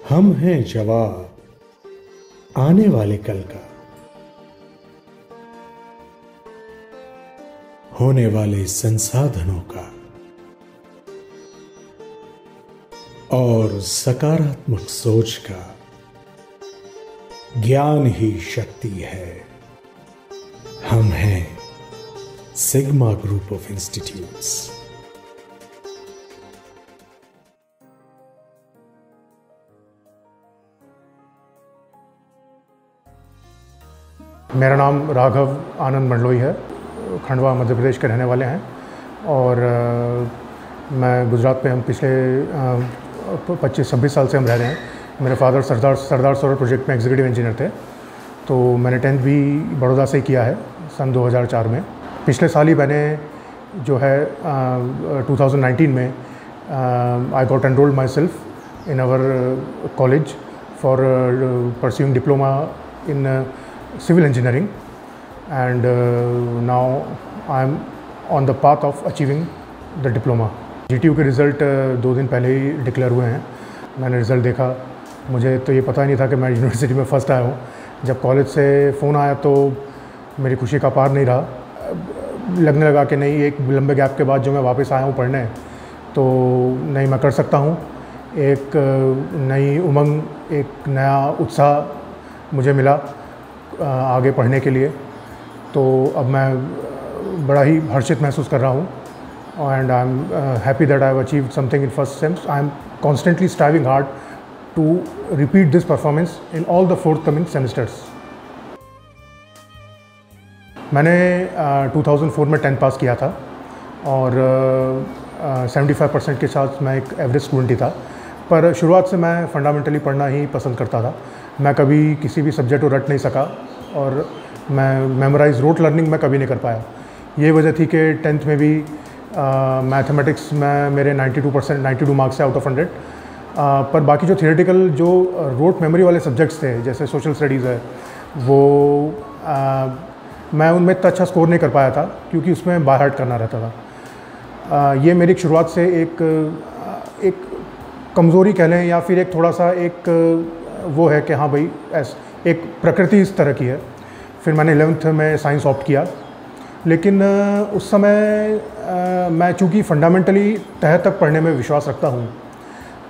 हम हैं जवाब आने वाले कल का, होने वाले संसाधनों का, और सकारात्मक सोच का। ज्ञान ही शक्ति है। हम हैं सिग्मा ग्रुप ऑफ इंस्टीट्यूट्स। मेरा नाम राघव आनंद मंडलोई है। खंडवा मध्य प्रदेश के रहने वाले हैं और मैं गुजरात पे हम पिछले 25-26 साल से हम रह रहे हैं। मेरे फादर सरदार सरोवर प्रोजेक्ट में एग्जीक्यूटिव इंजीनियर थे, तो मैंने 10th भी बड़ौदा से किया है सन 2004 में। पिछले साल ही मैंने जो है 2019 में I got enrolled myself in our college for pursuing diploma in civil engineering, and now I am on the path of achieving the diploma. GTU के रिज़ल्ट 2 दिन पहले ही डिक्लेयर हुए हैं। मैंने रिज़ल्ट देखा, मुझे तो ये पता ही नहीं था कि मैं यूनिवर्सिटी में फ़र्स्ट आया हूँ। जब कॉलेज से फ़ोन आया तो मेरी खुशी का पार नहीं रहा। लगने लगा कि नहीं, एक लंबे गैप के बाद जो मैं वापस आया हूँ पढ़ने, तो नहीं, मैं कर सकता हूँ। एक नई उमंग, एक नया उत्साह मुझे मिला आगे पढ़ने के लिए। तो अब मैं बड़ा ही हर्षित महसूस कर रहा हूँ and I am happy that I have achieved something in first sems. I am constantly striving hard to repeat this performance in all the forthcoming semesters. मैंने 2004 में 10th पास किया था और 75% के साथ मैं एक एवरेज स्टूडेंट ही था। पर शुरुआत से मैं फंडामेंटली पढ़ना ही पसंद करता था। मैं कभी किसी भी सब्जेक्ट को रट नहीं सका और मैं मेमोराइज रोट लर्निंग में कभी नहीं कर पाया। ये वजह थी कि 10th में भी मैथमेटिक्स में मेरे 92 मार्क्स थे आउट ऑफ 100। पर बाकी जो थियोरेटिकल, जो रोट मेमोरी वाले सब्जेक्ट्स थे, जैसे सोशल स्टडीज़ है, वो मैं उनमें इतना अच्छा स्कोर नहीं कर पाया था क्योंकि उसमें बाय हार्ट करना रहता था। ये मेरी शुरुआत से एक कमज़ोरी कह लें या फिर एक थोड़ा सा एक वो है कि हाँ भाई, एक प्रकृति इस तरह की है। फिर मैंने 11th में साइंस ऑप्ट किया, लेकिन उस समय मैं चूँकि फंडामेंटली तह तक पढ़ने में विश्वास रखता हूँ,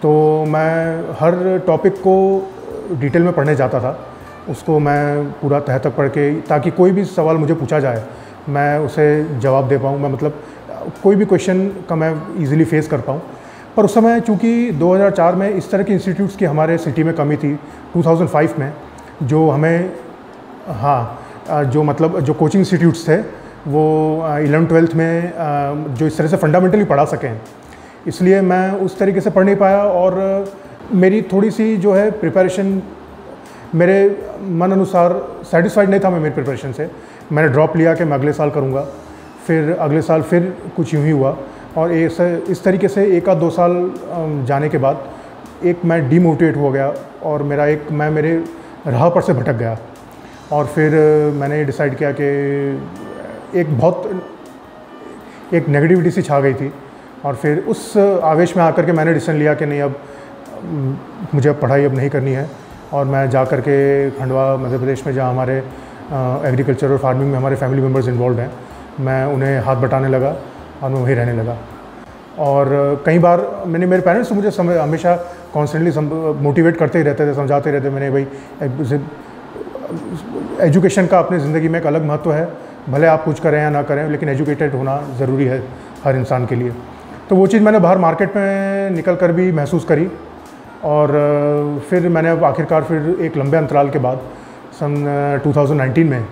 तो मैं हर टॉपिक को डिटेल में पढ़ने जाता था। उसको मैं पूरा तह तक पढ़ के, ताकि कोई भी सवाल मुझे पूछा जाए मैं उसे जवाब दे पाऊँ, मैं मतलब कोई भी क्वेश्चन का मैं ईज़िली फेस कर पाऊँ। पर उस समय चूँकि 2004 में इस तरह के इंस्टीट्यूट्स की हमारे सिटी में कमी थी। 2005 में जो हमें जो मतलब जो कोचिंग इंस्टीट्यूट्स थे वो 11th-12th में जो इस तरह से फंडामेंटली पढ़ा सकें, इसलिए मैं उस तरीके से पढ़ नहीं पाया और मेरी थोड़ी सी जो है प्रिपरेशन मेरे मन अनुसार सेटिस्फाइड नहीं था मैं मेरी प्रिपरेशन से। मैंने ड्रॉप लिया कि मैं अगले साल करूँगा। फिर अगले साल फिर कुछ यूँ ही हुआ और इस तरीके से 1-2 साल जाने के बाद एक मैं डीमोटिवेट हो गया और मैं मेरे राह पर से भटक गया। और फिर मैंने डिसाइड किया कि एक नेगेटिविटी सी छा गई थी और फिर उस आवेश में आकर के मैंने डिसीजन लिया कि नहीं, अब मुझे पढ़ाई अब नहीं करनी है। और मैं जा कर के खंडवा मध्य प्रदेश में, जहाँ हमारे एग्रीकल्चर और फार्मिंग में हमारे फैमिली मेम्बर्स इन्वॉल्व हैं, मैं उन्हें हाथ बटाने लगा और मैं वहीं रहने लगा। और कई बार मेरे पेरेंट्स मुझे हमेशा कॉन्स्टेंटली मोटिवेट करते ही रहते थे, समझाते रहते। मैंने भाई, एजुकेशन का अपनी ज़िंदगी में एक अलग महत्व है, भले आप कुछ करें या ना करें, लेकिन एजुकेटेड होना ज़रूरी है हर इंसान के लिए। तो वो चीज़ मैंने बाहर मार्केट में निकल कर भी महसूस करी और फिर मैंने अब आखिरकार फिर एक लंबे अंतराल के बाद सन 2019 में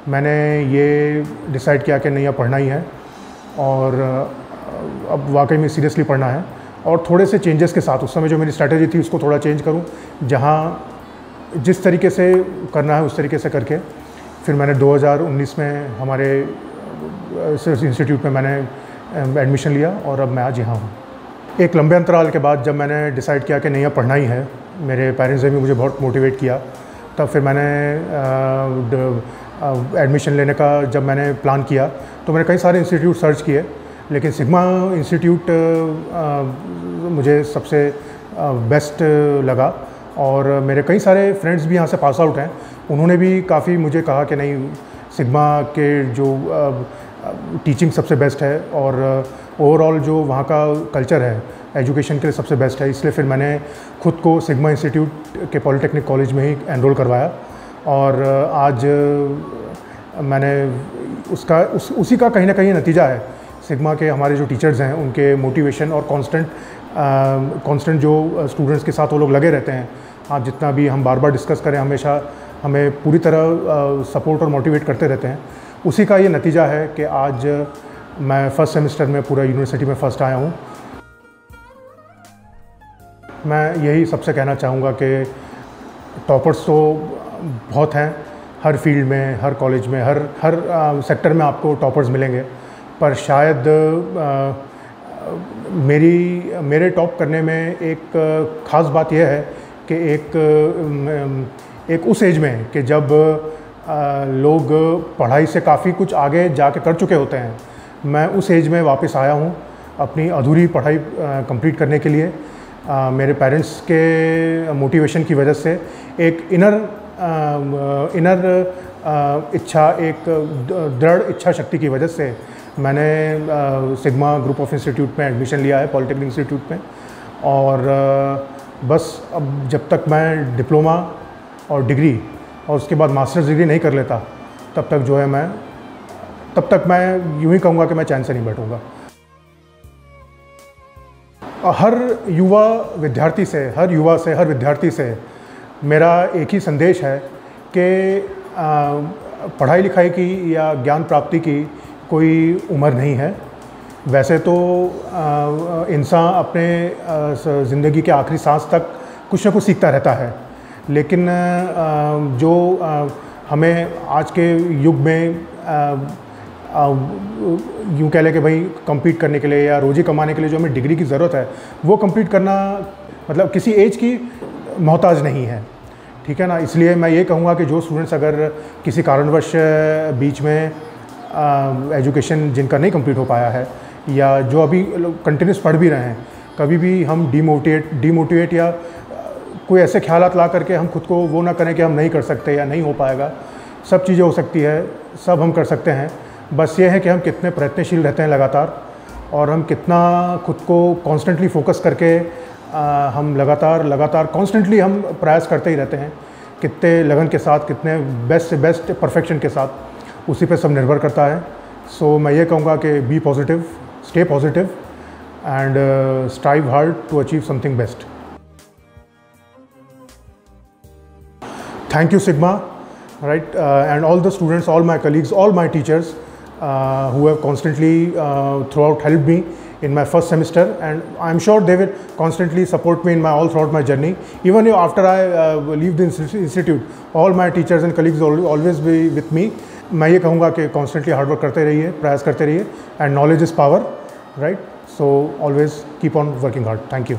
मैंने ये डिसाइड किया कि नहीं, अब पढ़ना ही है और अब वाकई में सीरियसली पढ़ना है। और थोड़े से चेंजेस के साथ, उस समय जो मेरी स्ट्रैटेजी थी उसको थोड़ा चेंज करूं, जहां जिस तरीके से करना है उस तरीके से करके फिर मैंने 2019 में हमारे इंस्टीट्यूट में मैंने एडमिशन लिया और अब मैं आज यहाँ हूँ। एक लंबे अंतराल के बाद जब मैंने डिसाइड किया कि नहीं, अब पढ़ना ही है, मेरे पेरेंट्स ने भी मुझे बहुत मोटिवेट किया, तब फिर मैंने एडमिशन लेने का जब मैंने प्लान किया तो मैंने कई सारे इंस्टीट्यूट सर्च किए, लेकिन सिग्मा इंस्टीट्यूट मुझे सबसे बेस्ट लगा और मेरे कई सारे फ्रेंड्स भी यहाँ से पास आउट हैं, उन्होंने भी काफ़ी मुझे कहा कि नहीं, सिग्मा के जो टीचिंग सबसे बेस्ट है और ओवरऑल जो वहाँ का कल्चर है एजुकेशन के लिए सबसे बेस्ट है। इसलिए फिर मैंने खुद को सिग्मा इंस्टीट्यूट के पॉलिटेक्निक कॉलेज में ही एनरोल करवाया और आज मैंने उसी का कहीं ना कहीं नतीजा है। सिग्मा के हमारे जो टीचर्स हैं उनके मोटिवेशन और कांस्टेंट जो स्टूडेंट्स के साथ वो लोग लगे रहते हैं, आप जितना भी हम बार बार डिस्कस करें हमेशा हमें पूरी तरह सपोर्ट और मोटिवेट करते रहते हैं, उसी का ये नतीजा है कि आज मैं फर्स्ट सेमेस्टर में पूरा यूनिवर्सिटी में फ़र्स्ट आया हूँ। मैं यही सबसे कहना चाहूँगा कि टॉपर्स तो बहुत हैं, हर फील्ड में, हर कॉलेज में, हर सेक्टर में आपको टॉपर्स मिलेंगे, पर शायद मेरे टॉप करने में एक ख़ास बात यह है कि एक उस एज में कि जब लोग पढ़ाई से काफ़ी कुछ आगे जाके कर चुके होते हैं, मैं उस एज में वापस आया हूँ अपनी अधूरी पढ़ाई कंप्लीट करने के लिए। मेरे पेरेंट्स के मोटिवेशन की वजह से एक इनर इच्छा, एक दृढ़ इच्छा शक्ति की वजह से मैंने सिग्मा ग्रुप ऑफ इंस्टीट्यूट में एडमिशन लिया है, पॉलिटेक्निक इंस्टीट्यूट में। और बस अब जब तक मैं डिप्लोमा और डिग्री और उसके बाद मास्टर्स डिग्री नहीं कर लेता, तब तक मैं यूँ ही कहूँगा कि मैं चैन से नहीं बैठूँगा। हर विद्यार्थी से मेरा एक ही संदेश है कि पढ़ाई लिखाई की या ज्ञान प्राप्ति की कोई उम्र नहीं है। वैसे तो इंसान अपने ज़िंदगी के आखिरी सांस तक कुछ ना कुछ सीखता रहता है, लेकिन जो हमें आज के युग में यूँ कह लें कि भाई compete करने के लिए या रोज़ी कमाने के लिए जो हमें डिग्री की ज़रूरत है, वो compete करना मतलब किसी एज की मोहताज नहीं है, ठीक है ना। इसलिए मैं ये कहूँगा कि जो स्टूडेंट्स अगर किसी कारणवश बीच में एजुकेशन जिनका नहीं कंप्लीट हो पाया है या जो अभी कंटिन्यूस पढ़ भी रहे हैं, कभी भी हम डीमोटिवेट या कोई ऐसे ख्यालात ला करके हम खुद को वो ना करें कि हम नहीं कर सकते या नहीं हो पाएगा। सब चीज़ें हो सकती है, सब हम कर सकते हैं। बस ये है कि हम कितने प्रयत्नशील रहते हैं लगातार, और हम कितना खुद को कॉन्स्टेंटली फोकस करके हम लगातार कॉन्स्टेंटली हम प्रयास करते ही रहते हैं, कितने लगन के साथ, कितने बेस्ट से बेस्ट परफेक्शन के साथ, उसी पे सब निर्भर करता है। सो मैं ये कहूँगा कि be positive, stay positive and strive hard to achieve something best. Thank you Sigma, right, and all the students, all my colleagues, all my teachers who have constantly throughout helped me in my first semester, and I'm sure they will constantly support me in throughout my journey. Even after I leave the institute, all my teachers and colleagues will always be with me. मैं ये कहूँगा कि constantly hard work करते रहिए, प्रयास करते रहिए, and knowledge is power, right? So always keep on working hard. Thank you.